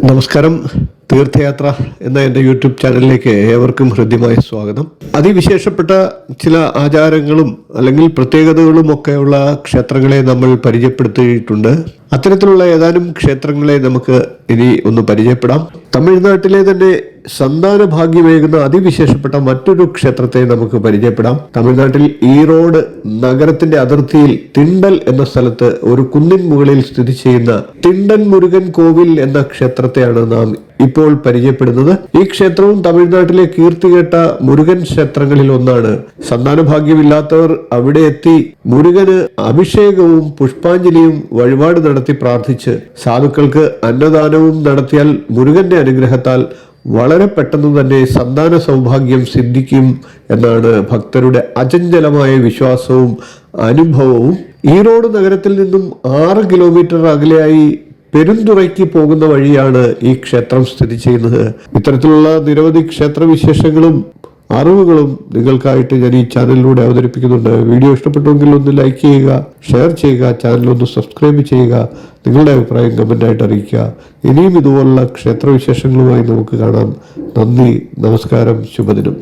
നമസ്കാരം. തീർത്ഥയാത്ര എന്ന എൻ്റെ യൂട്യൂബ് ചാനലിലേക്ക് ഏവർക്കും ഹൃദ്യമായ സ്വാഗതം. അതിവിശേഷപ്പെട്ട ചില ആചാരങ്ങളും അല്ലെങ്കിൽ പ്രത്യേകതകളും ഒക്കെയുള്ള ക്ഷേത്രങ്ങളെ നമ്മൾ പരിചയപ്പെടുത്തിയിട്ടുണ്ട്. അത്തരത്തിലുള്ള ഏതാനും ക്ഷേത്രങ്ങളെ നമുക്ക് ഇനി ഒന്ന് പരിചയപ്പെടാം. തമിഴ്നാട്ടിലെ തന്നെ സന്താന ഭാഗ്യമേകുന്ന അതിവിശേഷപ്പെട്ട മറ്റൊരു ക്ഷേത്രത്തെ നമുക്ക് പരിചയപ്പെടാം. തമിഴ്നാട്ടിൽ ഈറോഡ് നഗരത്തിന്റെ അതിർത്തിയിൽ തിണ്ടൽ എന്ന സ്ഥലത്ത് ഒരു കുന്നിൻ മുകളിൽ സ്ഥിതി ചെയ്യുന്ന തിണ്ടൻ മുരുകൻ കോവിൽ എന്ന ക്ഷേത്രത്തെയാണ് നാം ഇപ്പോൾ പരിചയപ്പെടുന്നത്. ഈ ക്ഷേത്രവും തമിഴ്നാട്ടിലെ കീർത്തികേട്ട മുരുകൻ ക്ഷേത്രങ്ങളിൽ ഒന്നാണ്. സന്താന ഭാഗ്യമില്ലാത്തവർ അവിടെ എത്തി മുരുകന് അഭിഷേകവും പുഷ്പാഞ്ജലിയും വഴിപാട് നടത്തി പ്രാർത്ഥിച്ച് സാധുക്കൾക്ക് അന്നദാനവും നടത്തിയാൽ മുരുകന്റെ അനുഗ്രഹത്താൽ വളരെ പെട്ടെന്ന് തന്നെ സന്താന സൗഭാഗ്യം സിദ്ധിക്കും എന്നാണ് ഭക്തരുടെ അചഞ്ചലമായ വിശ്വാസവും അനുഭവവും. ഈറോഡ് നഗരത്തിൽ നിന്നും 6 കിലോമീറ്റർ അകലെയായി പെരുന്തുറയ്ക്ക് പോകുന്ന വഴിയാണ് ഈ ക്ഷേത്രം സ്ഥിതി ചെയ്യുന്നത്. ഇത്തരത്തിലുള്ള നിരവധി ക്ഷേത്രവിശേഷങ്ങളും അറിവുകളും നിങ്ങൾക്കായിട്ട് ഞാൻ ഈ ചാനലിലൂടെ അവതരിപ്പിക്കുന്നുണ്ട്. വീഡിയോ ഇഷ്ടപ്പെട്ടുവെങ്കിൽ ഒന്ന് ലൈക്ക് ചെയ്യുക, ഷെയർ ചെയ്യുക, ചാനലൊന്ന് സബ്സ്ക്രൈബ് ചെയ്യുക, നിങ്ങളുടെ അഭിപ്രായം കമൻ്റായിട്ട് അറിയിക്കുക. ഇനിയും ഇതുപോലുള്ള ക്ഷേത്രവിശേഷങ്ങളുമായി നമുക്ക് കാണാം. നന്ദി, നമസ്കാരം, ശുഭദിനം.